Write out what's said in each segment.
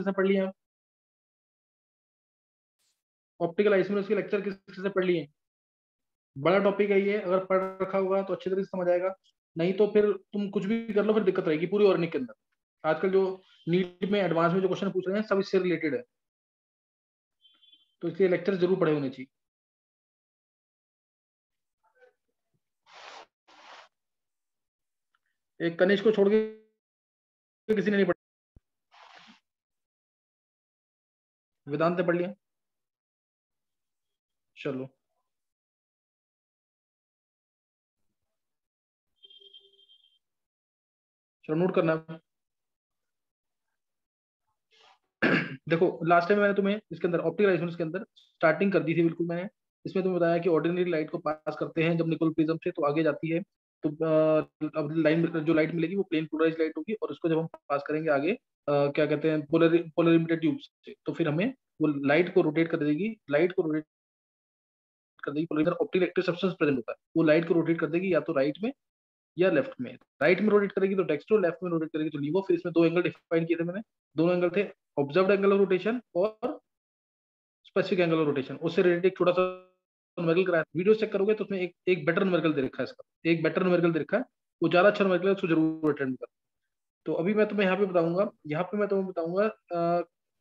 से पढ़ लिए? ऑप्टिकल आइसोमर्स के लेक्चर किससे पढ़ लिए? बड़ा टॉपिक है ये, अगर पढ़ रखा होगा तो अच्छी तरह से समझ आएगा, नहीं तो फिर तुम कुछ भी कर लो फिर दिक्कत रहेगी पूरी ऑर्गेनिक के अंदर। आजकल जो नीट में एडवांस में जो क्वेश्चन पूछ रहे हैं सब इससे रिलेटेड है, तो इसलिए लेक्चर जरूर पढ़े होने चाहिए। एक कनिष्क को छोड़ के किसी ने नहीं पढ़ा? वेदांत ने पढ़ लिया? चलो चलो नोट करना है। देखो लास्ट टाइम मैंने तुम्हें इसके अंदर ऑप्टिकल आइसोमर्स के अंदर स्टार्टिंग कर दी थी बिल्कुल मैंने। इसमें तुम्हें बताया कि ऑर्डिनरी लाइट को पास करते हैं जब निकोल प्रिज्म से तो आगे जाती है, तो अब लाइन जो लाइट मिलेगी वो प्लेन पोलराइज लाइट होगी, और उसको जब हम पास करेंगे आगे क्या कहते हैं पोलर इमिटेड ट्यूब से, तो फिर हमें वो लाइट को रोटेट कर देगी, लाइट को रोटेट कर देगी। Polar optical active substance present होता है, वो लाइट को रोटेट कर देगी या तो राइट में या लेफ्ट में। राइट में रोटेट करेगी तो डेक्स्ट्रो, लेफ्ट में रोटेट करेगी तो लीवो। फिर इसमें दो एंगल डिफाइन किए थे मैंने, दोनों एंगल थे ऑब्जर्व्ड एंगल ऑफ रोटेशन और स्पेसिफिक एंगल ऑफ रोटेशन। उससे रिलेटेड एक छोटा सा न्यूमेरिकल कराया, वीडियो चेक करोगे तो उसमें एक बेटर न्यूमेरिकल दे रखा है, इसका एक बेटर न्यूमेरिकल दे रखा है, वो ज्यादा अच्छा न्यूमेरिकल है, उसको जरूर अटेंड कर। तो अभी मैं तुम्हें यहाँ पे बताऊंगा, यहाँ पे मैं तुम्हें बताऊंगा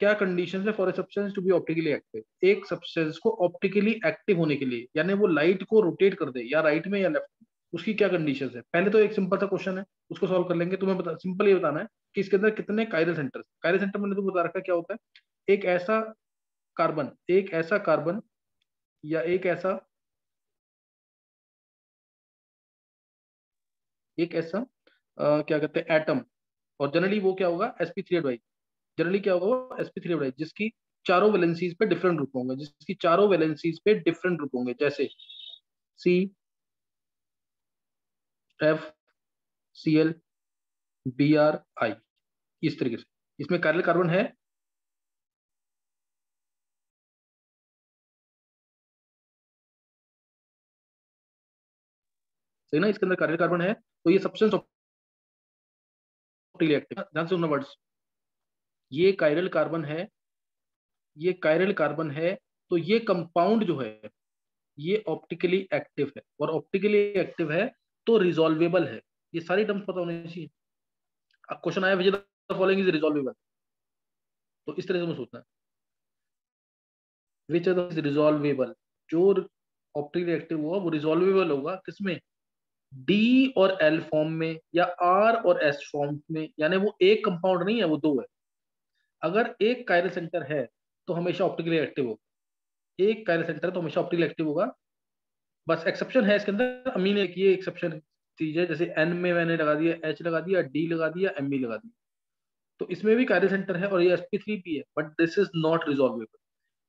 क्या कंडीशन है for a substance to be optically active. एक सब्सटेंस को ऑप्टिकली एक्टिव होने के लिए, यानी वो लाइट को रोटेट कर दे या राइट में या लेफ्ट में, उसकी क्या कंडीशन है। पहले तो एक सिंपल सा क्वेश्चन है, उसको सॉल्व कर लेंगे। तुम्हें सिंपल ये बताना है कि इसके अंदर कितने कायरल सेंटर। कायरल सेंटर मैंने तुम्हें बता रखा क्या होता है, एक ऐसा कार्बन, एक ऐसा कार्बन या एक ऐसा क्या कहते हैं एटम, और जनरली वो क्या होगा sp3 जनरली क्या होगा वो sp3 जिसकी चारों वैलेंसीज पे डिफरेंट ग्रुप होंगे, जिसकी चारों वैलेंसीज पे डिफरेंट ग्रुप होंगे, जैसे C, F, C L, B R, I, इस तरीके से। इसमें कायरल कार्बन है, सही ना, इसके अंदर कायरल कार्बन है, तो ये सब्सटेंस ऑप्टिकली एक्टिव। ध्यान से सुनना वर्ड्स, ये कायरल कार्बन है, ये कायरल कार्बन है, तो ये कंपाउंड जो है ये ऑप्टिकली एक्टिव है, और ऑप्टिकली एक्टिव है तो रिजॉल्वेबल है। ये सारी टर्म्स पता होनी चाहिए। अब क्वेश्चन आया विच द फॉलोइंग इज रिजॉल्वेबल, तो इस तरह से सोचना है, विच इज रिजॉल्वेबल। जो ऑप्टिकली एक्टिव होगा वो रिजॉल्वेबल होगा किसमें, डी और एल फॉर्म में या आर और एस फॉर्म में, यानी वो एक कंपाउंड नहीं है, वो दो है। अगर एक कायरल सेंटर है तो हमेशा ऑप्टिकली एक्टिव होगा, एक कायरल सेंटर तो हमेशा ऑप्टिकली एक्टिव होगा। बस एक्सेप्शन है इसके अंदर, अमीन एक ये एक्सेप्शन चीज है, जैसे एन में मैंने लगा दिया, एच लगा दिया, डी लगा दिया, एम बी लगा दिया, तो इसमें भी कायरल सेंटर है और ये sp3p है, but this is not resolvable.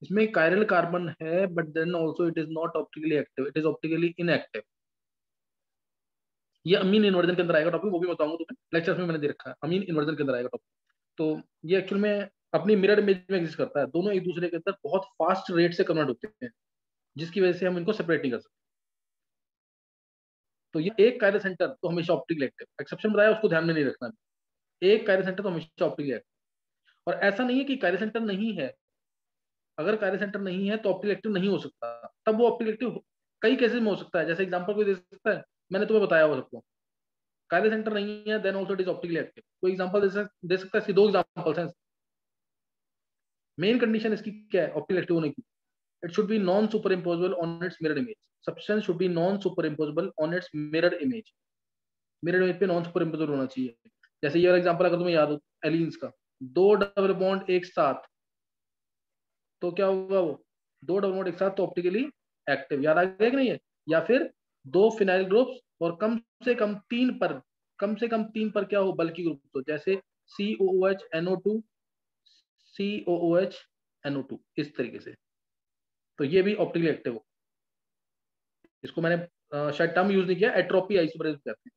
इसमें कायरल कार्बन है but then also it is not optically active, it is optically inactive. ये अमीन इन्वर्जन के अंदर आएगा टॉपिक, वो भी बताऊंगा तुम्हें लेक्चर्स में, मैंने दे रखा है अमीन इन्वर्जन के अंदर आएगा टॉपिक। तो ये एक्चुअल में अपनी मिरर इमेज में एग्जिस्ट करता है, दोनों एक दूसरे के अंदर बहुत फास्ट रेट से कन्वर्ट होते हैं, जिसकी वजह से हम इनको सेपरेट नहीं कर सकते। तो ये एक कायरल सेंटर तो हमेशा ऑप्टिकली एक्टिव, एक्सेप्शन बताया उसको ध्यान में नहीं रखना, एक कायरल सेंटर तो हमेशा ऑप्टिकली एक्टिव। और ऐसा नहीं है कि कायरल सेंटर नहीं है, अगर कायरल सेंटर नहीं है तो ऑप्टिकल एक्टिव नहीं हो सकता, तब वो ऑप्टिकल एक्टिव कई केसेस में हो सकता है। जैसे एग्जांपल कोई दे सकता है, मैंने तुम्हें बताया हुआ सबको, कायरल सेंटर नहीं है then also it is optically active. कोई एग्जांपल दे सकता है, इसकी दो एग्जांपल्स हैं। मेन कंडीशन इसकी क्या है ऑप्टिकल एक्टिव होने की, it should be non super imposable on it's mirror image, substance should be non super imposable on it's mirror image, mirror image पे नॉन सुपर इम्पोजेबल होना चाहिए। जैसे ये एग्जांपल अगर तुम्हें याद हो एलिन्स का, दो डबल बॉन्ड एक साथ, तो क्या होगा वो, दो डबल बॉन्ड एक साथ तो ऑप्टिकली एक्टिव, याद आ गया कि नहीं है। या फिर दो फिनाइल ग्रुप्स और कम से कम तीन पर क्या हो बल्कि ग्रुप, तो जैसे COOH NO2, COOH NO2, इस तरीके से, तो ये भी ऑप्टिकली एक्टिव हो। इसको मैंने शायद टर्म यूज नहीं किया, एट्रोपी आइसोमरेज कहते हैं।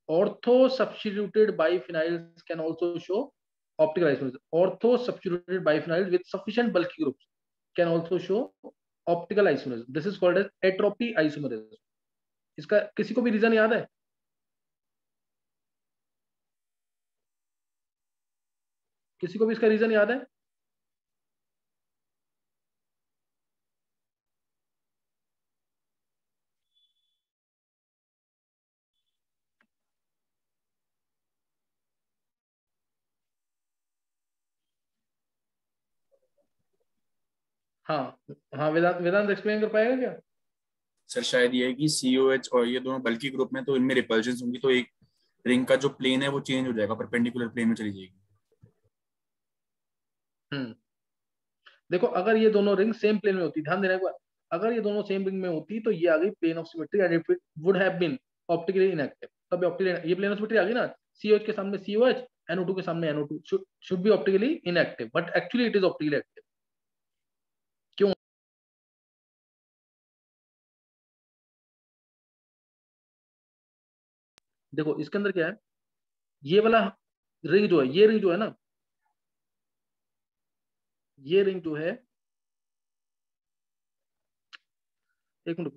Ortho substituted biphenyls can also show optical isomerism, ortho substituted biphenyls with sufficient bulky groups can also show optical isomerism, this is called as atropisomerism. इसका किसी को भी रीजन याद है? किसी को भी इसका रीजन याद है? हाँ हाँ, वेदांत वेदांत एक्सप्लेन कर पाएगा क्या? सर शायद ये है कि COH और ये दोनों बल्कि ग्रुप में, तो इनमें रिपल्शन होंगी, तो एक रिंग का जो प्लेन है वो चेंज हो जाएगा, परपेंडिकुलर प्लेन में चली जाएगी। हम्म। देखो, अगर ये दोनों रिंग सेम प्लेन में होती, ध्यान देना एक बार, अगर ये दोनों सेम रिंग में होती तो ये आ गई plane of symmetry and it would have been optically inactive. तब ऑप्टिकली ये प्लेन ऑफ सिमेट्री आ गई ना, COH के सामने COH, NO2 के सामने NO2 should be optically inactive, but actually it is optically active. क्यों? देखो इसके अंदर क्या है, ये वाला रिंग जो है, ये रिंग जो है ना, ये रिंग जो है, एक मिनट,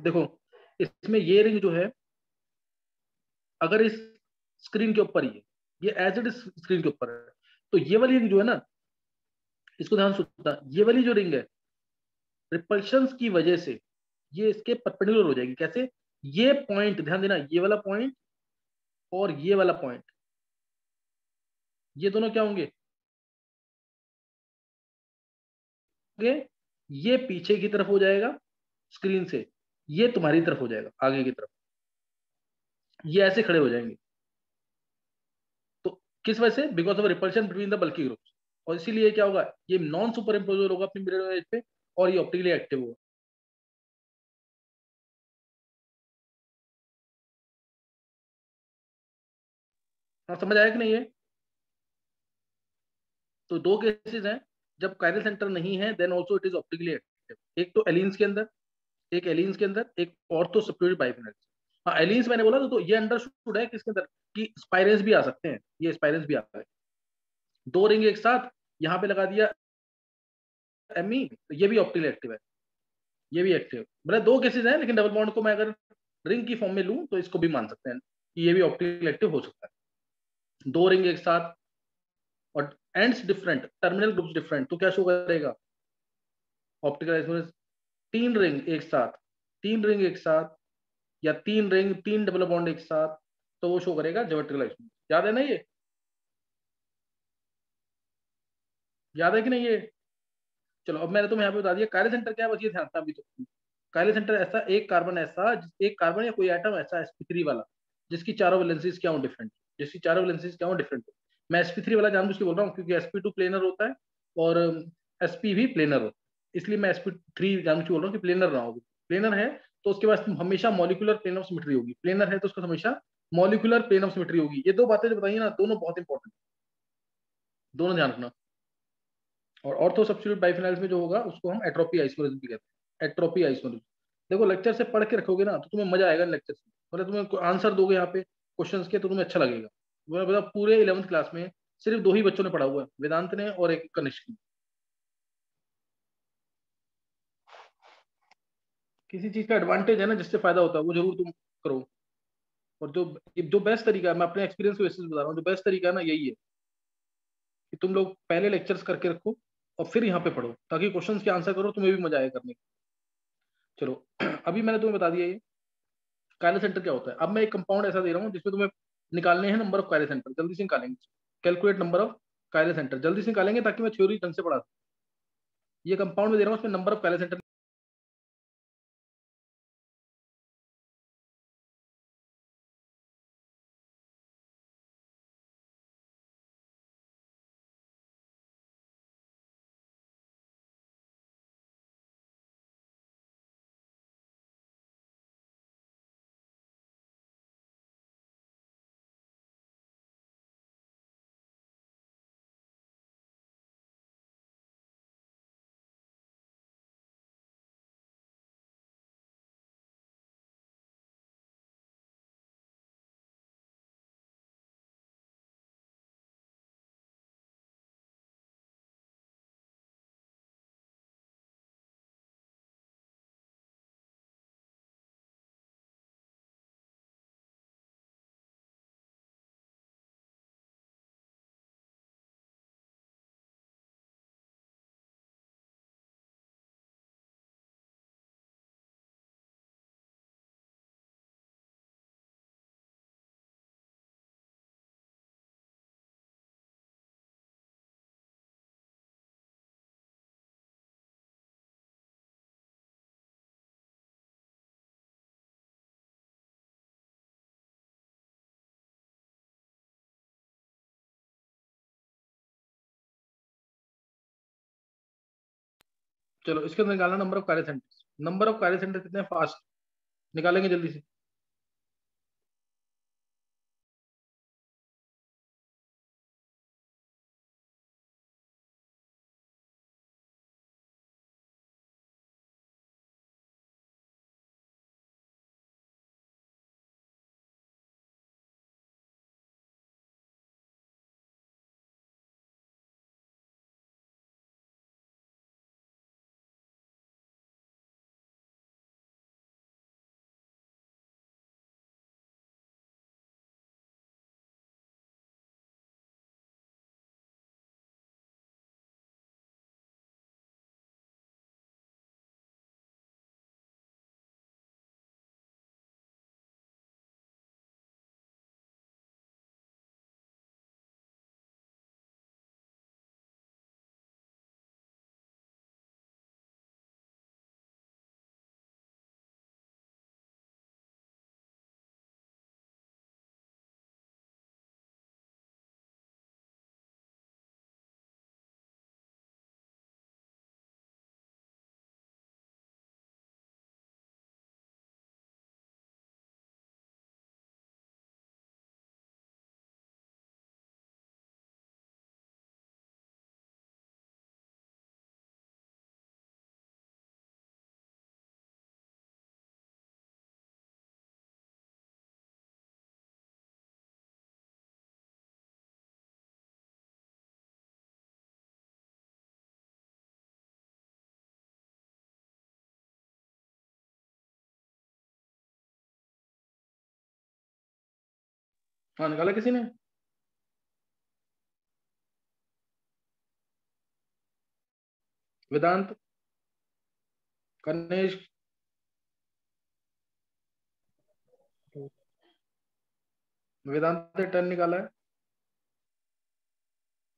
देखो इसमें ये रिंग जो है, अगर इस स्क्रीन के ऊपर ये एज इट इज स्क्रीन के ऊपर है, तो ये वाली रिंग जो है ना, इसको ध्यान से सुनना, ये वाली जो रिंग है, रिपल्शन की वजह से ये इसके परपेंडिकुलर हो जाएगी। कैसे? ये पॉइंट ध्यान देना, ये वाला पॉइंट और ये वाला पॉइंट, ये दोनों क्या होंगे? ये पीछे की तरफ हो जाएगा स्क्रीन से, ये तुम्हारी तरफ हो जाएगा आगे की तरफ, ये ऐसे खड़े हो जाएंगे। तो किस वजह से? Because of repulsion between the bulky groups. और इसीलिए क्या होगा, ये नॉन सुपर इम्पोजर होगा अपनी मिरर इमेज पे, और ये ऑप्टिकली एक्टिव होगा। हाँ, समझ आया कि नहीं है? तो दो केसेस हैं, जब कायरल सेंटर नहीं है then also it is optically active. एक तो एलिन्स के अंदर, एक एलिन्स के अंदर, एक ऑर्थो सब्स्टिट्यूटेड बाइफिनल्स। हाँ, एलिन्स मैंने बोला तो ये अंडरस्टूड है किसके अंदर, कि स्पाइरेंस भी आ सकते हैं, ये स्पाइरेंस भी आ गए। दो रिंग एक साथ यहाँ पे लगा दिया एमी, तो ये भी ऑप्टिकली एक्टिव है, ये भी एक्टिव। मतलब दो केसेस हैं, लेकिन डबल बॉन्ड को मैं अगर रिंग की फॉर्म में लूं तो इसको भी मान सकते हैं कि ये भी ऑप्टिकली एक्टिव हो सकता है। दो रिंग एक साथ और ends different, terminal groups different, तो क्या शो करेगा? Optical isomerism. तीन रिंग एक साथ, तीन रिंग एक साथ, या तीन रिंग तीन डबल बॉन्ड एक साथ, तो वो शो करेगा ज्योमेट्रिकल आइसोमेरिज्म। याद है ना ये? याद है कि नहीं ये? चलो, अब मैंने तुम्हें यहाँ पे बता दिया कायरल सेंटर क्या है, बस ये ध्यान था अभी तो। कायरल सेंटर ऐसा एक कार्बन ऐसा, एक कार्बन या कोई एटम ऐसा sp3 वाला, जिसकी चारों वैलेंसीज क्या हो डिफरेंट, जिसकी चारों वैलेंसीज क्या हो डिफरेंट। मैं sp3 वाला जानबूझ के बोल रहा हूँ क्योंकि sp2 प्लेनर होता है और sp भी प्लेनर होता है, इसलिए मैं sp3 जानबूझ के बोल रहा हूँ कि प्लेनर ना हो। प्लेनर है तो उसके पास हमेशा मॉलिकुलर प्लेन ऑफ सिमेट्री होगी, प्लेनर है तो उसका हमेशा मॉलिकुलर प्लेन ऑफ सिमेट्री होगी। ये दो बातें जो बताइए ना, दोनों बहुत इंपॉर्टेंट, दोनों ध्यान रखना। और ऑर्थो सब्स्टिट्यूट बाइफिनाइल्स में जो होगा उसको हम एट्रोपी आइसोमेरिज्म भी कहते हैं, एट्रोपी आइसोमेरिज्म। देखो लेक्चर से पढ़ के रखोगे ना तो तुम्हें मजा आएगा लेक्चर से, मतलब तुम्हें आंसर दोगे यहाँ पे क्वेश्चंस के तो तुम्हें अच्छा लगेगा। वो मतलब पूरे 11th क्लास में सिर्फ दो ही बच्चों ने पढ़ा हुआ है, वेदांत ने और एक कनिष्क ने। किसी चीज का एडवांटेज है ना, जिससे फायदा होता है वो जरूर तुम करो। और जो बेस्ट तरीका है, मैं अपने एक्सपीरियंस के बेसिस पे बता रहा हूँ, जो बेस्ट तरीका है ना यही है कि तुम लोग पहले लेक्चर्स करके रखो और फिर यहाँ पे पढ़ो, ताकि क्वेश्चंस के आंसर करो, तुम्हें भी मजा आए करने का। चलो अभी मैंने तुम्हें बता दिया ये कायरल सेंटर क्या होता है। अब मैं एक कंपाउंड ऐसा दे रहा हूँ जिसमें तुम्हें निकालने हैं नंबर ऑफ कायरल सेंटर, जल्दी से निकालेंगे। Calculate number of chiral centre, जल्दी से निकालेंगे ताकि मैं थ्योरी ढंग से पढ़ा सकूं। ये कंपाउंड में दे रहा हूँ, उसमें नंबर ऑफ कायरल सेंटर चलो इसके अंदर निकालना नंबर ऑफ कार्य सेंटर्स। नंबर ऑफ कार्य सेंटर कितने फास्ट निकालेंगे जल्दी से? हाँ निकाला किसी ने? वेदांत, कनेश, वेदांत ने 10 निकाला है।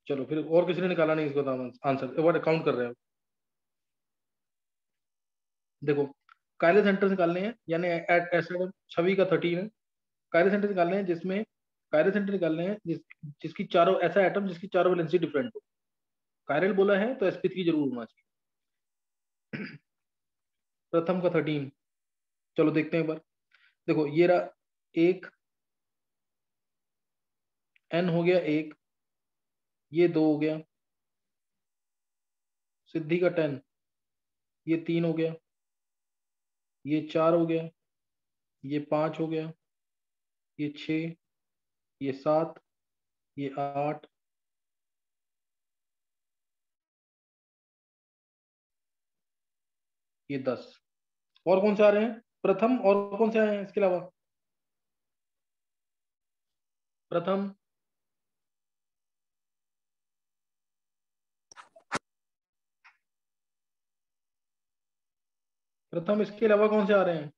चलो फिर और किसी ने निकाला नहीं इसको आंसर, एक बार काउंट कर रहे हो। देखो कार्य सेंटर निकालने हैं, यानी ऐसा छवि का 13 है। कार्य सेंटर निकालने हैं जिसमें कार्य सेंटर निकालने हैं जिसकी चारों, ऐसा एटम जिसकी चारों वैलेंसी डिफरेंट हो। कायरल बोला है तो sp3 जरूर होना चाहिए। प्रथम का 13। चलो देखते हैं एक बार। देखो ये रहा एक, n हो गया एक, ये 2 हो गया, सिद्धि का 10, ये 3 हो गया, ये 4 हो गया, ये 5 हो गया, ये 6, ये 7, ये 8, ये 10। और कौन से आ रहे हैं प्रथम, और कौन से आए हैं इसके अलावा? प्रथम, प्रथम इसके अलावा कौन से आ रहे हैं?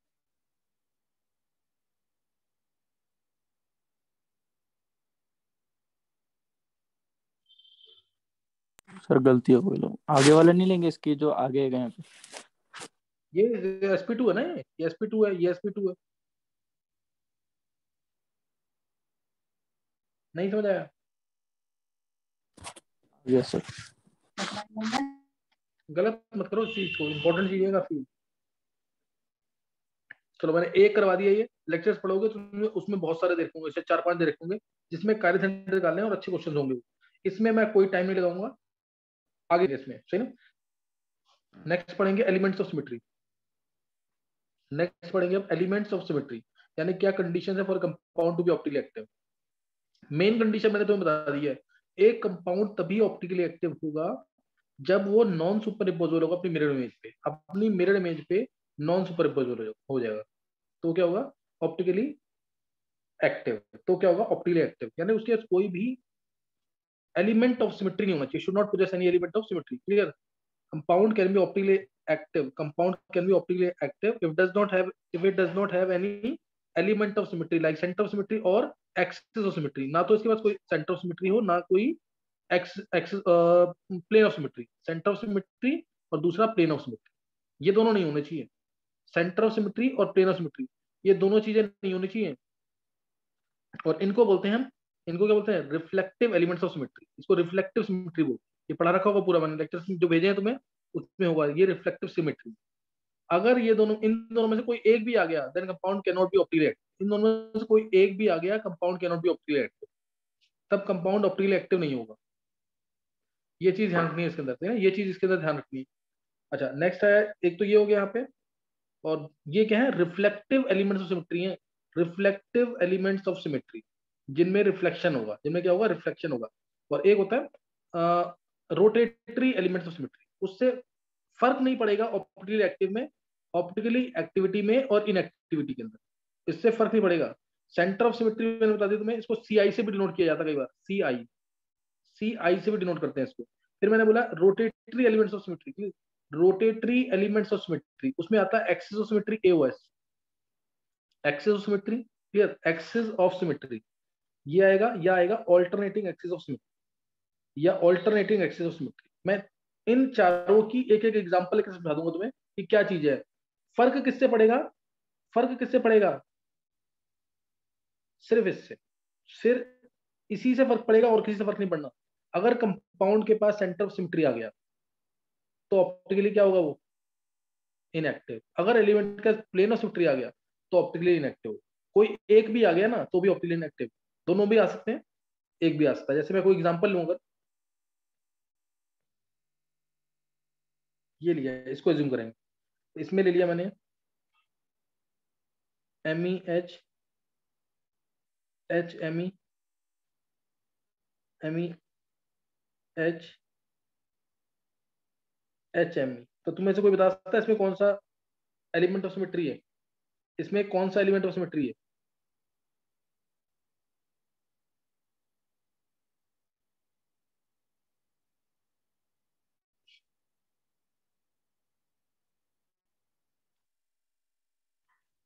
सर गलती हो गई, लोग आगे वाले नहीं लेंगे इसकी जो आगे गए हैं। ये sp2 है ना, ये sp2 है, ये sp2 है। नहीं समझ आया? Yes sir. गलत मत करो इस चीज को, इंपॉर्टेंट चीज है काफी। चलो मैंने एक करवा दिया, ये लेक्चर्स पढ़ोगे तो उसमें बहुत सारे देखोगे, शायद 4-5 दे रखोगे जिसमें कार्य सेंटर निकालने हैं और अच्छे क्वेश्चन होंगे। इसमें मैं कोई टाइम नहीं लगाऊंगा आगे इसमें, सही ना। नेक्स्ट पढ़ेंगे एलिमेंट्स ऑफ सिमेट्री। नेक्स्ट पढ़ेंगे अब एलिमेंट्स ऑफ सिमेट्री, यानी क्या कंडीशन है for compound to be optically active. Main condition मैंने तुम्हें बता दी है, एक कंपाउंड तभी ऑप्टिकली एक्टिव होगा जब वो नॉन सुपर इम्पोजल होगा अपनी मिरर इमेज पे, अपनी मिरर इमेज पे नॉन सुपर इम्पोजल हो जाएगा, तो क्या होगा? Optically active. तो क्या होगा? ऑप्टिकली एक्टिव, यानी उसके पास कोई भी एलिमेंट ऑफ सिमेट्री नहीं होना चाहिए, should not possess any element of symmetry. Clear? compound can be optically active, compound can be optically active if it does not have any element of symmetry like center of symmetry or axis of symmetry। ना तो इसके पास कोई center of symmetry हो, ना कोई plane of symmetry। center of symmetry और दूसरा plane of symmetry, ये दोनों नहीं होने चाहिए। center of symmetry और plane of symmetry, ये दोनों चीजें नहीं होनी चाहिए। और इनको बोलते हैं हम, इनको क्या बोलते हैं? Reflective elements of symmetry. इसको रिफ्लेक्टिव सिमेट्री बोलते हैं। ये पढ़ा रखा होगा पूरा, मैंने लेक्चर्स जो भेजे हैं तुम्हें उसमें होगा, ये रिफ्लेक्टिव सिमेट्री। अगर ये दोनों, इन दोनों में से कोई एक भी आ गया, then compound can not be optically active. इन दोनों में से कोई एक भी आ गया, compound can not be optically active, तब कंपाउंड ऑप्टिकली एक्टिव नहीं होगा। ये चीज ध्यान रखनी है इसके अंदर से, ये चीज इसके अंदर ध्यान रखनी है। अच्छा नेक्स्ट है, एक तो ये हो गया यहाँ पे, और ये क्या है, रिफ्लेक्टिव एलिमेंट्स ऑफ सिमेट्री है। रिफ्लेक्टिव एलिमेंट्स ऑफ सिमेट्री, जिनमें रिफ्लेक्शन होगा, जिनमें क्या होगा, रिफ्लेक्शन होगा। और एक होता है रोटेटरी एलिमेंट्स ऑफ सिमेट्री, उससे फर्क नहीं पड़ेगा ऑप्टिकली एक्टिव में, ऑप्टिकली एक्टिविटी में और इनएक्टिविटी के अंदर, इससे फर्क नहीं पड़ेगा। सेंटर ऑफ सिमेट्री मैंने बता दिया तुम्हें, इसको सीआई से भी डिनोट किया जाता है कई बार, सीआई से भी डिनोट करते हैं इसको। फिर मैंने बोला rotatory elements of symmetry, rotatory elements of symmetry, उसमें आता है axis of symmetry AOS, axis of symmetry, clear, axis of symmetry ये आएगा, या आएगा ऑल्टरनेटिंग एक्सिस ऑफ सिमेट्री, या ऑल्टरनेटिंग एक्सिस ऑफ सिमेट्री। मैं इन चारों की एक एक एग्जांपल लेकर समझा दूंगा तुम्हें कि क्या चीज है। फर्क किससे पड़ेगा, फर्क किससे पड़ेगा, सिर्फ इससे, सिर्फ इसी से फर्क पड़ेगा और किसी से फर्क नहीं पड़ना। अगर कंपाउंड के पास सेंटर ऑफ सिमेट्री आ गया तो ऑप्टिकली क्या होगा, वो इनएक्टिव। अगर एलिमेंट का प्लेन ऑफ सिमेट्री आ गया तो ऑप्टिकली इनएक्टिव। कोई एक भी आ गया ना तो भी ऑप्टिकली इनएक्टिव, दोनों भी आ सकते हैं, एक भी आ सकता है। जैसे मैं कोई एग्जांपल लूंगा, ये लिया है, इसको एज्यूम करेंगे, इसमें ले लिया मैंने MEH, HME, MEH, HME। तो तुम्हें से कोई बता सकता है इसमें कौन सा एलिमेंट ऑफ सिमेट्री है, इसमें कौन सा एलिमेंट ऑफ सिमेट्री है?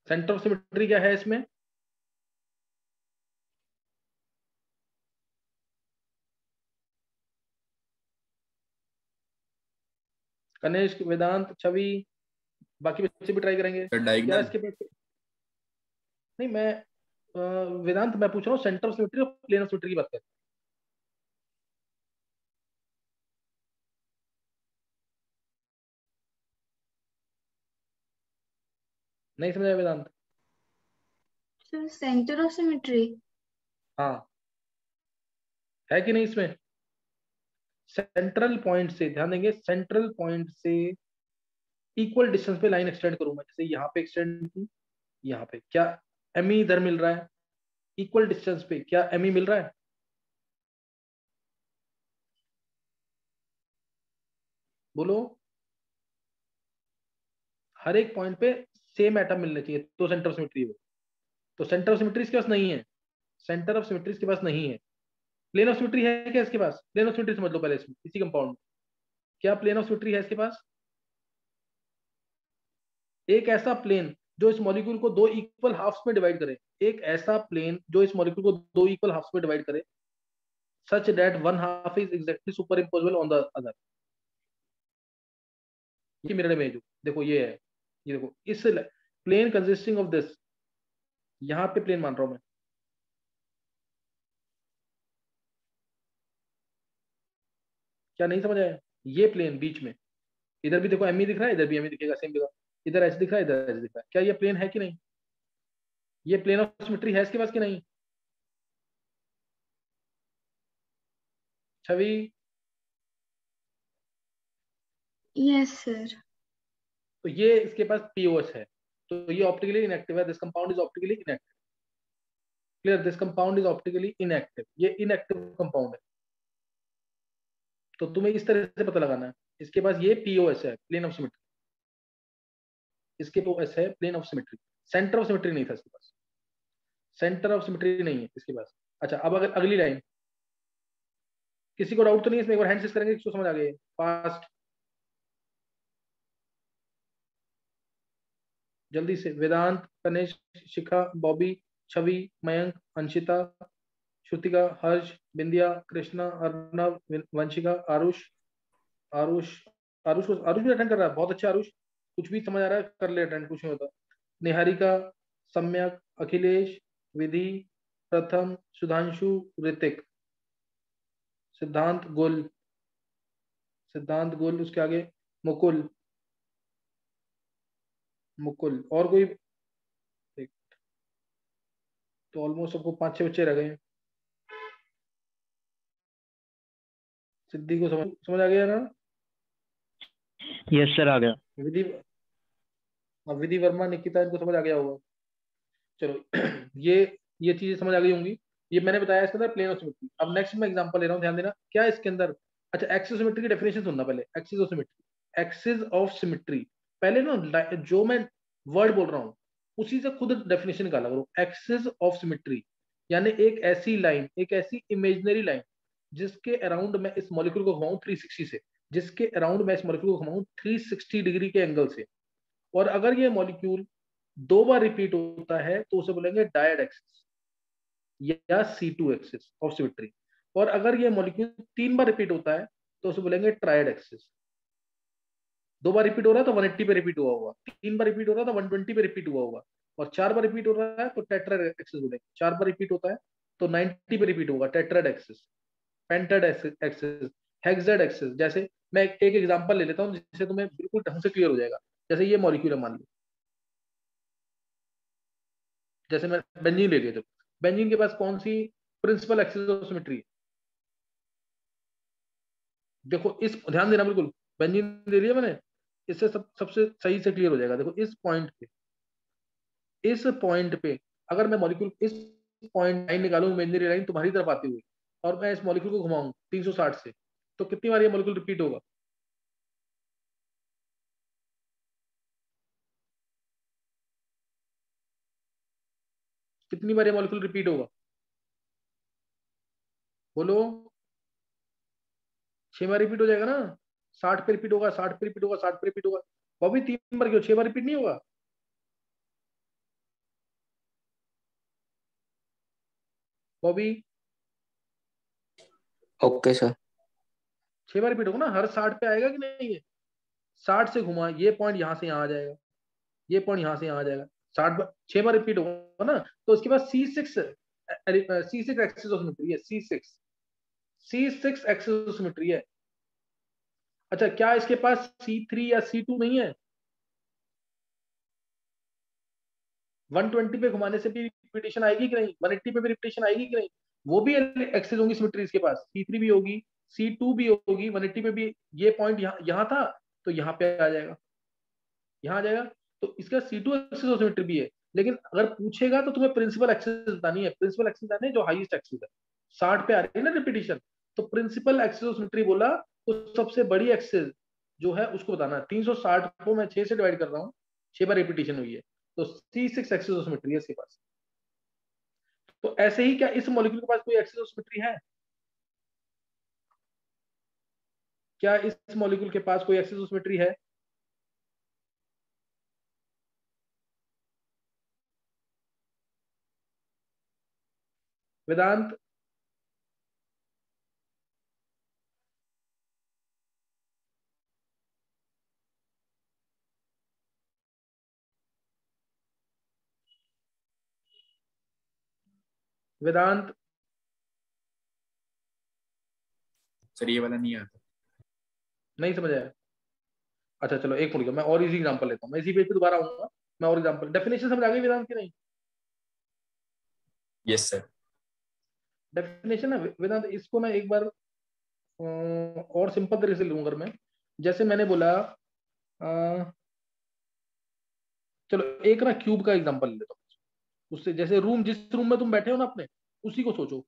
सेंटर ऑफ सिमेट्री क्या है इसमें? कनिष्क, वेदांत, छवि, बाकी बच्चे भी ट्राई करेंगे क्या डायगोनल। इसके पास? नहीं मैं वेदांत मैं पूछ रहा हूँ सेंटर ऑफ सिमेट्री और प्लेन ऑफ सिमेट्री की बात कर। नहीं समझाया Vedant? Sir centre of symmetry. हाँ है कि नहीं इसमें? सेंट्रल पॉइंट से, ध्यान देंगे, सेंट्रल पॉइंट से इक्वल डिस्टेंस पे लाइन एक्सटेंड करूंगा, जैसे यहाँ पे एक्सटेंड की, यहाँ पे क्या एमई इधर मिल रहा है, इक्वल डिस्टेंस पे क्या एमई मिल रहा है? बोलो, हर एक पॉइंट पे सेम एटम मिलने चाहिए तो सेंटर ऑफ सिमेट्री हो। तो सेंटर ऑफ सिमेट्री इसके पास नहीं है, सेंटर ऑफ सिमेट्री इसके पास नहीं है। प्लेन ऑफ सिमेट्री है क्या इसके पास? प्लेन ऑफ सिमेट्री समझ लो पहले इसमें, इसी कंपाउंड में क्या प्लेन ऑफ सिमेट्री है इसके पास? एक ऐसा प्लेन जो इस मॉलिक्यूल को दो इक्वल हाफ्स में डिवाइड करे, एक ऐसा प्लेन जो इस मॉलिक्यूल को दो इक्वल हाफ्स में डिवाइड करे, such that one half is exactly super imposable on the other. ये मिरर इमेज देखो, ये है, ये देखो, इस प्लेन कंसिस्टिंग ऑफ दिस, यहाँ पे प्लेन मान रहा हूं मैं, क्या नहीं समझ आया? ये प्लेन बीच में, इधर भी देखो एमई दिख रहा है, इधर भी एमई दिखेगा सेम जगह, इधर ऐसे दिख रहा है, इधर ऐसे दिख रहा है, क्या ये प्लेन है कि नहीं? ये प्लेन ऑफ सिमेट्री है इसके पास कि नहीं? छवि, यस सर। तो ये इसके पास पीओएस है, तो ये ऑप्टिकली इनएक्टिव है, this compound is optically inactive, clear, this compound is optically inactive, ये इनएक्टिव कंपाउंड है। तो तुम्हें इस तरह से पता लगाना है, इसके पास ये पीओएस है, प्लेन ऑफ सिमेट्री, इसके पीओएस है plane of symmetry, centre of symmetry नहीं था इसके पास, सेंटर ऑफ सिमेट्री नहीं है इसके पास। अच्छा अब अगर अगली लाइन, किसी को डाउट तो नहीं है इसमें? एक बार हैंड रेज करेंगे, किसको समझ आ गई फास्ट, जल्दी से। वेदांत, कनिष्क, शिखा, बॉबी, छवि, मयंक, अंशिता, श्रुतिका, हर्ष, बिंदिया, कृष्णा, अर्नव, वंशिका, आरुष, आरुष, आरुष भी अटेंड कर रहा है, बहुत अच्छा आरुष, कुछ भी समझ आ रहा है कर ले अटेंड, कुछ नहीं होता। निहारिका, सम्यक, अखिलेश, विधि, प्रथम, सुधांशु, ऋतिक, सिद्धांत गुल, सिद्धांत गुल, उसके आगे मुकुल, मुकुल और कोई? एक, तो ऑलमोस्ट सबको 5-6 बच्चे रह गए हैं। सिद्धि को समझ समझ आ गया ना? यस सर, आ गया। विधि, विधि वर्मा, निकिता, इनको समझ आ गया होगा। चलो ये ये चीजें समझ आ गई होंगी। ये मैंने बताया इसके अंदर प्लेन ऑफ सिमेट्री। अब नेक्स्ट मैं एग्जांपल ले रहा हूँ, ध्यान देना क्या है इसके अंदर। अच्छा, एक्सिस ऑफ सिमेट्री की डेफिनेशन सुनना पहले। Axis of symmetry, axis of symmetry, पहले ना जो मैं वर्ड बोल रहा हूँ उसी से खुद डेफिनेशन निकाला करो। एक्सिस ऑफ सिमेट्री यानी एक ऐसी लाइन, एक ऐसी इमेजिनरी लाइन जिसके अराउंड मैं इस मॉलिक्यूल को घुमाऊं 360 से, जिसके अराउंड मैं इस मॉलिक्यूल को घुमाऊं 360 डिग्री के एंगल से। और अगर ये मॉलिक्यूल 2 बार रिपीट होता है तो उसे बोलेंगे डायड एक्सिस या C2 एक्सिस ऑफ सिमेट्री। और अगर ये मॉलिक्यूल 3 बार रिपीट होता है तो उसे बोलेंगे ट्रायड एक्सिस। 2 बार रिपीट हो रहा है तो 180 पे रिपीट हुआ होगा, 3 बार रिपीट हो रहा है तो 120 पे रिपीट हुआ होगा, और 4 बार रिपीट हो रहा है तो टेट्राड एक्सिस बोलेंगे। 4 बार रिपीट होता है तो 90 पे रिपीट होगा, टेट्राड एक्सिस, पेंटाड एक्सिस, हेक्साड एक्सिस। जैसे मैं एक एग्जांपल ले लेता हूँ जिससे तुम्हें बिल्कुल ढंग से क्लियर हो जाएगा। जैसे ये मॉलिक्यूल है, मान लो, जैसे मैं बेंजीन ले लिया, तो बेंजीन के पास कौन सी प्रिंसिपल एक्सिस ऑफ सिमेट्री है? देखो इस, ध्यान देना बिल्कुल, बेंजीन ले लिया मैंने, इससे सबसे सही से क्लियर हो जाएगा। देखो इस पॉइंट पे, इस पॉइंट पे अगर मैं मॉलिक्यूल इस पॉइंट लाइन निकालूं, इमेजिनरी लाइन तुम्हारी तरफ आती हुई, और मैं इस मॉलिक्यूल को घुमाऊं 360 से, तो कितनी बार ये मॉलिक्यूल रिपीट होगा? कितनी बार ये मॉलिक्यूल रिपीट होगा? बोलो। 6 बार रिपीट हो जाएगा ना। 60 पे रिपीट होगा, 60 पे रिपीट होगा, 60 पे रिपीट होगा। वो भी 3 बार क्यों, 6 बार रिपीट नहीं होगा? वो भी ओके सर। 6 बार रिपीट होगा ना, हर 60 पे आएगा कि नहीं? है 60 से घुमा, ये पॉइंट यहां से यहां आ जाएगा, ये पॉइंट यहां से यहां आ जाएगा। 60 बार, 6 बार रिपीट होगा ना, तो उसके बाद C6 एक्सिस ऑफ सिमेट्री है। C6 एक्सिस ऑफ सिमेट्री है। अच्छा, क्या इसके पास C3 या C2 नहीं है? 120 पे घुमाने से भी रिपीटेशन आएगी कि नहीं? 180 पे भी रिपीटेशन आएगी कि नहीं? वो भी एक्सेस होंगी सिमेट्री इसके पास, C3 भी होगी, C2 भी होगी, 180 पे भी। ये पॉइंट यहाँ था तो यहाँ पे आ जाएगा, यहाँ आ जाएगा। तो इसका C2 एक्सिस ऑफ सिमेट्री भी है। लेकिन अगर पूछेगा तो तुम्हें प्रिंसिपल एक्सिस बतानी है। प्रिंसिपल एक्सिस बतानी है जो हाईएस्ट एक्सिस है। 60 पे आ रही है ना रिपीटेशन, तो प्रिंसिपल एक्सिस ऑफ सिमेट्री बोला तो सबसे बड़ी एक्सिस जो है उसको बताना है। 360 को मैं 6 से डिवाइड कर रहा हूँ, 6 बार रिपीटेशन हुई है, तो C6 एक्सिस ऑफ सिमेट्री है इसके पास। तो ऐसे ही क्या इस मॉलिक्यूल के पास कोई एक्सिस ऑफ सिमेट्री है? क्या इस मॉलिक्यूल के पास कोई एक्सिस ऑफ सिमेट्री है? वेदांत, वेदांत, सर ये वाला नहीं आता। नहीं समझ आया? अच्छा चलो एक मिनट, मैं और इजी एग्जांपल लेता हूँ, मैं इसी पेज पे दोबारा आऊंगा। मैं और एग्जांपल, डेफिनेशन समझ आ गई वेदांत की नहीं? Yes sir. डेफिनेशन है वेदांत, इसको मैं एक बार और सिंपल तरीके से लूंगा मैं। जैसे मैंने बोला, चलो एक ना क्यूब का एग्जांपल लेता हूँ। उससे जैसे रूम, जिस रूम में तुम बैठे हो ना अपने, उसी को सोचो।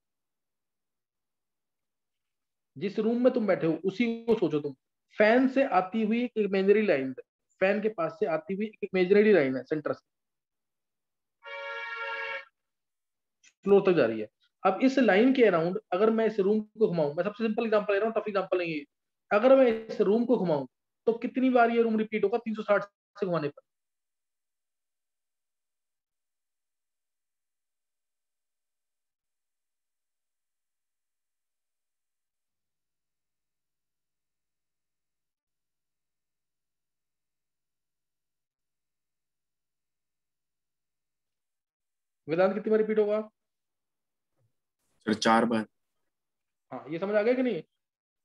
जिस रूम में तुम बैठे हो उसी को सोचो तुम। फैन से आती हुई एक इमेजिनरी लाइन है, फैन के पास से आती हुई एक इमेजिनरी लाइन है सेंटर से फ्लोर तक जा रही है। अब इस लाइन के अराउंड अगर मैं इस रूम को घुमाऊं, मैं सबसे सिंपल एग्जांपल ले रहा हूँ, टफ एग्जांपल नहीं है। अगर मैं इस रूम को घुमाऊं तो कितनी बार ये रूम रिपीट होगा 360 से घुमाने पर? वेदांत कितनी बार रिपीट होगा? सर 4 बार। हाँ, ये समझ आ गया कि नहीं?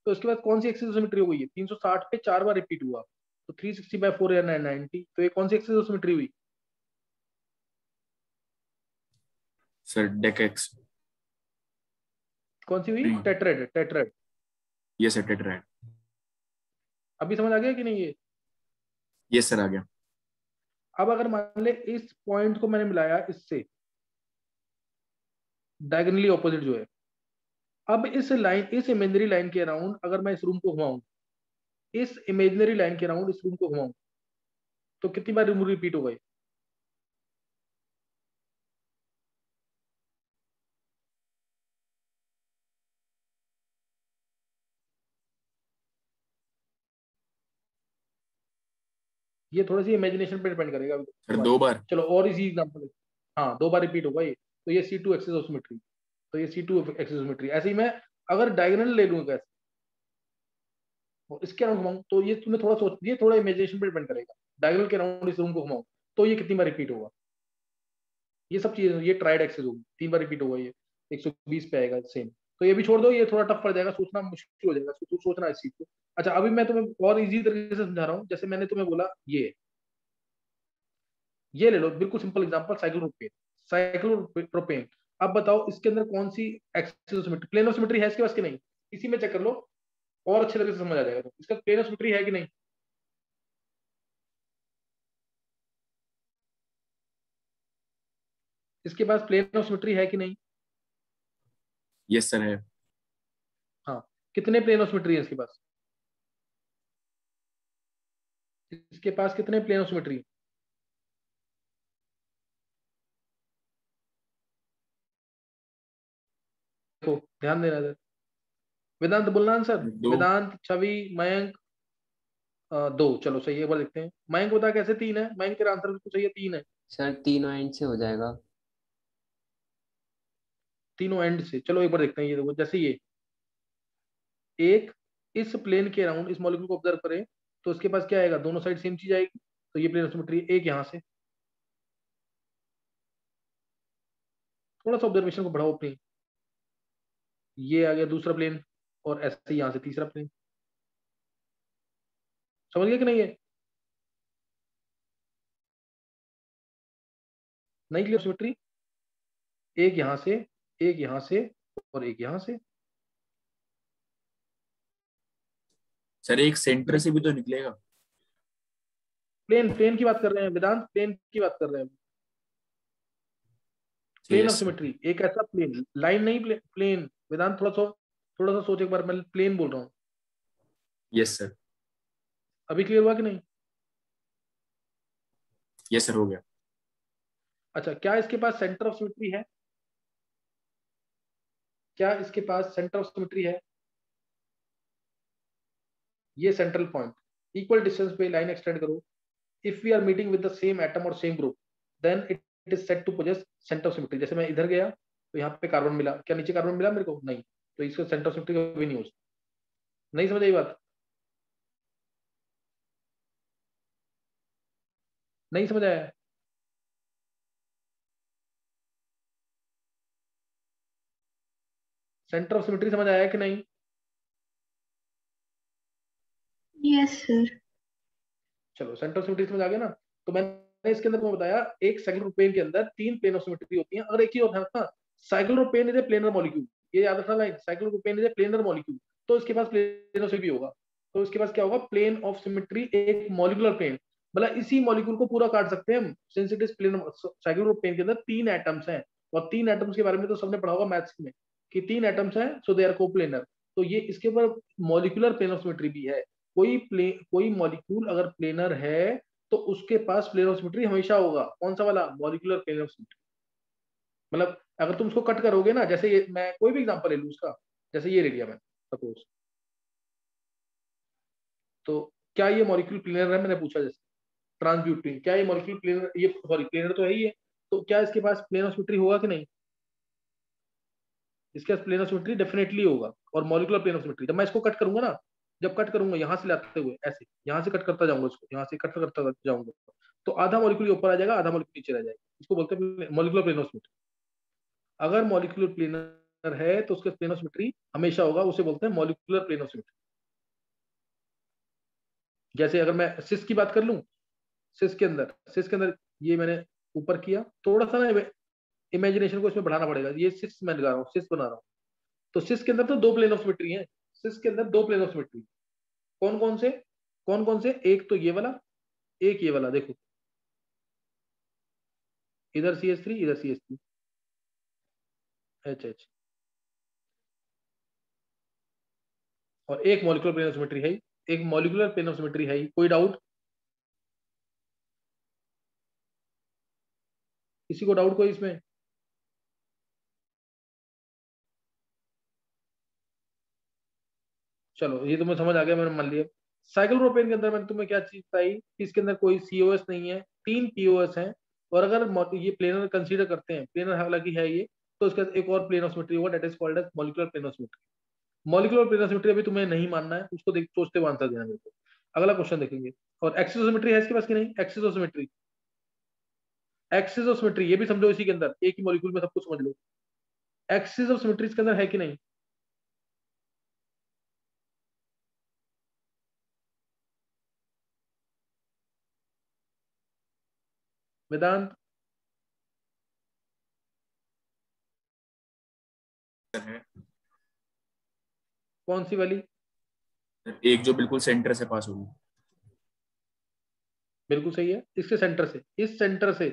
तो उसके बाद कौन सी एक्सिस सिमेट्री हो गई है? 360 पे 4 बार रिपीट हुआ, तो 360/4 या 990, तो ये कौन सी एक्सिस ऑफ सिमेट्री हुई? Sir deck x. कौन सी हुई? नहीं। टेट्राहेड, टेट्राहेड। ये सर टेट्राहेड। अभी समझ आ गया कि नहीं ये? ये सर आ गया। अब अगर मान ले इस पॉइंट को मैंने मिलाया इससे, डायगोनली ऑपोजिट जो है, अब इस लाइन, इस इमेजिनरी लाइन के अराउंड अगर मैं इस रूम को घुमाऊं, इस इमेजिनरी लाइन के अराउंड इस रूम को घुमाऊं, तो कितनी बार रूम रिपीट होगा ये थोड़ी सी इमेजिनेशन पे डिपेंड करेगा सर 2 बार। चलो और इजी एग्जांपल, हाँ 2 बार रिपीट होगा ये। तो ये C2 एक्सिस ऑफ सिमेट्री, तो ये C2 एक्सिस ऑफ सिमेट्री। ऐसे ही मैं अगर डायगोनल ले लूंगा कैसे और इसके अराउंड घुमाऊं, तो ये तुम्हें थोड़ा सोच, ये थोड़ा इमेजिनेशन पे डिपेंड करेगा। डायगोनल के अराउंड इस रूम को घुमाऊं तो ये कितनी बार रिपीट होगा, ये सब चीजें। ये ट्राइड एक्सिस होगी, 3 बार रिपीट होगा ये, 120 पे आएगा सेम। तो ये भी छोड़ दो, ये थोड़ा टफ पड़ जाएगा, सोचना मुश्किल हो जाएगा, सोचना इस चीज को। अच्छा अभी मैं तुम्हें और इजी तरीके से समझा रहा हूँ। जैसे मैंने तुम्हें बोला ये ले लो, बिल्कुल सिंपल एग्जांपल, साइक्लोप्रोपेन, साइक्लोप्रोपेन। अब बताओ इसके अंदर कौन सी axis of symmetry, plane of symmetry है इसके पास कि नहीं? इसी में चेक कर लो और अच्छे तरीके से समझ आ जाएगा। तो इसका प्लेन ऑफ सिमेट्री है कि नहीं? इसके पास प्लेन ऑफ सिमेट्री है कि नहीं? यस सर है। हाँ, कितने प्लेन ऑफ सिमेट्री है इसके पास? इसके पास कितने प्लेन ऑफ सिमेट्री? देखो ध्यान देना इधर। वेदांत बोलना आंसर। 2। वेदांत, छवि, मयंक। 2, चलो सही है, एक बार देखते हैं। मयंक बता कैसे 3 है? मयंक तेरा आंसर बिल्कुल सही है, 3 है। सर तीनों एंड से हो जाएगा। तीनों एंड से, चलो एक बार देखते हैं। ये देखो जैसे ये एक इस प्लेन के अराउंड इस मॉलिक्यूल को ऑब्जर्व करें तो उसके पास क्या आएगा, दोनों साइड सेम चीज आएगी। तो ये प्लेन ऑफ सिमेट्री, एक यहाँ से, थोड़ा सा ऑब्जर्वेशन को बढ़ाओ अपनी। ये आ गया दूसरा प्लेन, और ऐसे ही यहाँ से तीसरा प्लेन। समझ गया कि नहीं? है नहीं क्लियर सिमेट्री? एक यहाँ से, एक यहाँ से, और एक यहाँ से। सर एक सेंटर से भी तो निकलेगा। प्लेन, प्लेन की बात कर रहे हैं वेदांत, प्लेन की बात कर रहे हैं। Plane of yes sir. Symmetry, एक ऐसा प्लेन, लाइन नहीं, प्लेन। वेदांत थोड़ा सा सोच एक बार, मैं प्लेन बोल रहा हूँ। Yes sir. अभी क्लियर हुआ कि नहीं? यस सर हो गया। अच्छा, क्या इसके पास सेंटर ऑफ सिमेट्री है? क्या इसके पास सेंटर ऑफ सिमेट्री है? ये सेंट्रल पॉइंट, इक्वल डिस्टेंस पे लाइन एक्सटेंड करो। If we are meeting with the same atom और same group, then it is said to possess centre of symmetry. जैसे मैं इधर गया तो यहाँ पे कार्बन मिला, क्या नीचे कार्बन मिला मेरे को? नहीं, तो इसका सेंटर ऑफ सिमेट्री कभी नहीं हो सकता। नहीं समझ आई बात? नहीं समझ आया? सेंटर ऑफ सिमेट्री समझ आया कि नहीं? Yes sir. चलो सेंटर ऑफ सिमेट्री समझ आ गया ना। तो मैंने इसके अंदर तुम्हें बताया एक साइक्लोप्रोपेन के अंदर 3 प्लेन ऑफ सिमेट्री होती हैं। अगर एक ही होता है ना, cyclopropane is a planar molecule, ये याद रखना line, cyclopropane is a planar molecule, तो इसके पास प्लेन ऑफ सिमेट्री होगा। तो इसके पास क्या होगा? प्लेन ऑफ सिमेट्री, एक मॉलिकुलर प्लेन। मतलब इसी मॉलिक्यूल को पूरा काट सकते हैं हम, since it is plane. Cyclopropane के अंदर 3 एटम्स हैं, और 3 एटम्स के बारे में तो सबने पढ़ा होगा मैथ्स में कि 3 एटम्स हैं, सो दे आर कोप्लेनर। तो ये इसके ऊपर मॉलिकुलर प्लेन ऑफ सिमेट्री भी है। कोई मॉलिक्यूल अगर प्लेनर है तो उसके पास प्लेन ऑफ सिमेट्री हमेशा होगा। कौन सा वाला? Molecular plane of symmetry. मतलब अगर तुम उसको कट करोगे ना, जैसे ये, मैं कोई भी एग्जांपल ले लूं उसका, जैसे ये ले लिया मैंने सपोज, तो क्या ये मॉलिक्यूल प्लेनर है? मैंने पूछा जैसे ट्रांसब्यूटिन, क्या ये मॉलिक्यूल प्लेनर, ये सॉरी प्लेनर तो है ही है, तो क्या इसके पास प्लेन ऑफ सिमेट्री होगा कि नहीं? इसके पास प्लेन ऑफ सिमेट्री डेफिनेटली होगा, और मॉलिकुलर प्लेन ऑफ सिमेट्री। जब मैं इसको कट करूंगा ना, जब कट करूंगा यहाँ से लाते हुए ऐसे, यहाँ से कट करता जाऊंगा इसको, यहाँ से कट करता जाऊंगा, तो आधा मॉलिक्यूल ऊपर आ जाएगा, आधा मॉलिक्यूल नीचे रह जाएगा। इसको बोलते हैं मॉलिकुलर प्लेन ऑफ सिमेट्री। अगर मॉलिकुलर प्लेनर है तो उसका प्लेन ऑफ सिमेट्री हमेशा होगा, उसे बोलते हैं मॉलिकुलर प्लेन ऑफ सिमेट्री। जैसे अगर मैं सिस की बात कर लूं, सिस के अंदर ये मैंने ऊपर किया, थोड़ा सा ना इमेजिनेशन को इसमें बढ़ाना पड़ेगा। ये सिस मैं लगा रहा हूँ, सिस बना रहा हूँ, तो सिस के अंदर तो दो प्लेन ऑफ सिमेट्री है। सिस के अंदर दो प्लेन ऑफ सिमेट्री, कौन कौन से? कौन कौन से? एक तो ये वाला, एक ये वाला, देखो इधर CH3, इधर CH3, HH, और एक मॉलिक्यूलर प्लेन ऑफ सिमेट्री है, एक मॉलिक्यूलर प्लेन ऑफ सिमेट्री है। कोई डाउट? किसी को डाउट कोई इसमें? चलो ये तुम्हें समझ आ गया, मैंने मान लिया। साइक्लो प्रोपेन के अंदर मैंने तुम्हें क्या चीज बताई कि इसके अंदर कोई COS नहीं है, 3 POS है। और अगर ये प्लेनर कंसीडर करते हैं, प्लेनर हालांकि है ये, तो इसका एक और प्लेन ऑफ सिमेट्री होगा, that is called as molecular plane of symmetry. Molecular plane of symmetry अभी तुम्हें नहीं मानना है, उसको देख सोचते हुए आंसर देना मेरे को। अगला क्वेश्चन देखेंगे। और एक्सिस ऑफ सिमेट्री है इसके पास कि नहीं? Axis of symmetry, axis of symmetry ये भी समझो, इसी के अंदर एक ही मॉलिक्यूल में सब कुछ समझ लो। एक्सिस ऑफ सिमेट्री इसके अंदर है कि नहीं? वेदांत, है कौन सी वाली? एक जो बिल्कुल सेंटर से पास होगी। बिल्कुल सही है, इसके सेंटर से, इस सेंटर से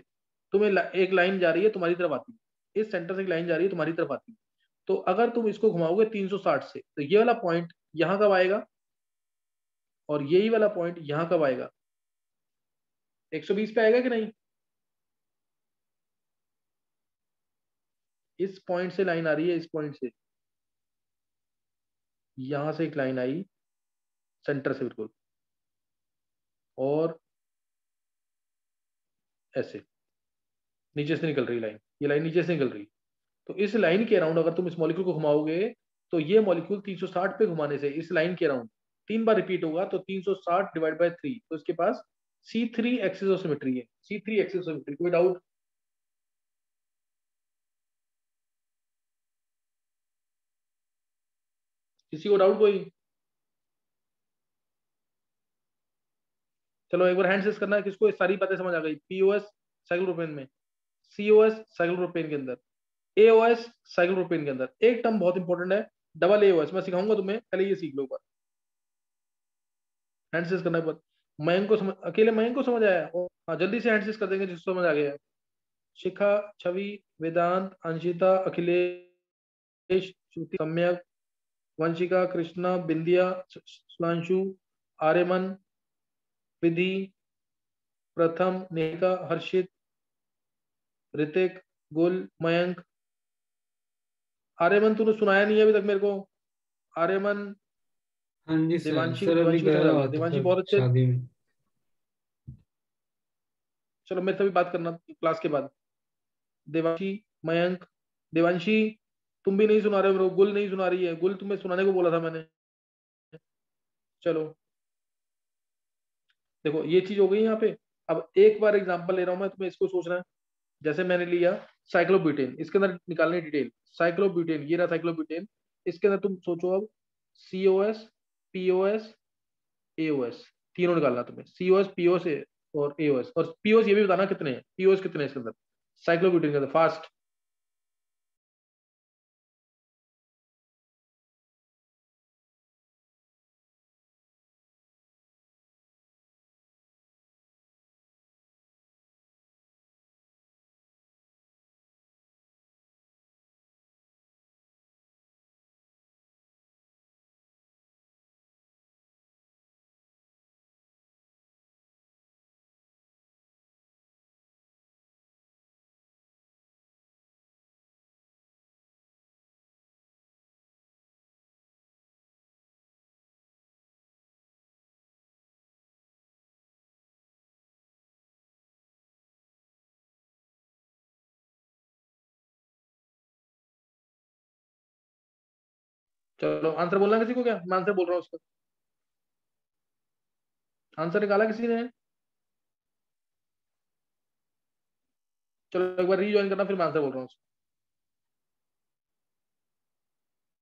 तुम्हें एक लाइन जा रही है तुम्हारी तरफ आती है, इस सेंटर से एक लाइन जा रही है तुम्हारी तरफ आती है। तो अगर तुम इसको घुमाओगे 360 से, तो ये वाला पॉइंट यहां कब आएगा और यही वाला पॉइंट यहां कब आएगा? 120 पे आएगा कि नहीं? इस पॉइंट से लाइन आ रही है, इस पॉइंट से, यहां से एक लाइन आई सेंटर से बिल्कुल, और ऐसे नीचे से निकल रही लाइन, ये लाइन नीचे से निकल रही। तो इस लाइन के अराउंड अगर तुम इस मॉलिक्यूल को घुमाओगे, तो ये मॉलिक्यूल 360 पे घुमाने से इस लाइन के अराउंड 3 बार रिपीट होगा, तो 360 डिवाइड बाय 3, तो इसके पास C3 एक्सिस ऑफ सिमेट्री है। C3 एक्सिस ऑफ सिमेट्री, कोई डाउट? किसी को डाउट कोई? चलो एक बार हैंड रेज करना है किसको सारी बातें समझ आ गई। POS साइक्लोप्रोपेन में, COS साइक्लोप्रोपेन के अंदर, AOS साइक्लोप्रोपेन के अंदर। एक टर्म बहुत इंपॉर्टेंट है, डबल AOS, मैं सिखाऊंगा तुम्हें, पहले ये सीख लो एक बार। हैंड रेज करना एक बार। मयंक को समझ, अकेले मयंक को समझ आया? हाँ जल्दी से हैंड रेज कर देंगे जिसको समझ आ गया है। शिखा, छवि, वेदांत, अंशिता, अखिलेश, श्रुति, सम्यक, वंशिका, कृष्णा, बिंदिया, सुलांशु, आर्यमन, विधि, प्रथम, नेहिका, हर्षित, ऋतिक, गुल, मयंक। आर्यमन तूने सुनाया नहीं है अभी तक मेरे को। आर्यमन, हाँ जी सर, देवांशी, सर अभी देवांशी को समझ गया आ हुआ गया, था देवांशी सर बहुत अच्छे। शादी में। चलो मेरे से भी बात करना क्लास के बाद। देवांशी, मयंक, देवांशी, तुम भी नहीं सुना रहे हो मेरे को, गुल नहीं सुना रही है, गुल तुम्हें सुनाने को बोला था मैंने। चलो देखो ये चीज हो गई यहाँ पे। अब एक बार एग्जांपल ले रहा हूं मैं, तुम्हें इसको सोचना है। जैसे मैंने लिया साइक्लोब्यूटेन, इसके अंदर निकालने डिटेल। साइक्लोब्यूटेन, ये रहा साइक्लोब्यूटेन, इसके अंदर तुम सोचो अब COS, POS, AOS, तीनों निकालना तुम्हें, COS, POS और AOS। और POS ये भी बताना कितने हैं, POS कितने हैं इसके अंदर साइक्लोब्यूटेन के अंदर, फास्ट। चलो आंसर बोलना किसी को, क्या मैं आंसर बोल रहा हूँ उसका, आंसर निकाला किसी ने? चलो एक बार रीज्वाइन करना, फिर मैं आंसर बोल रहा हूँ उसका।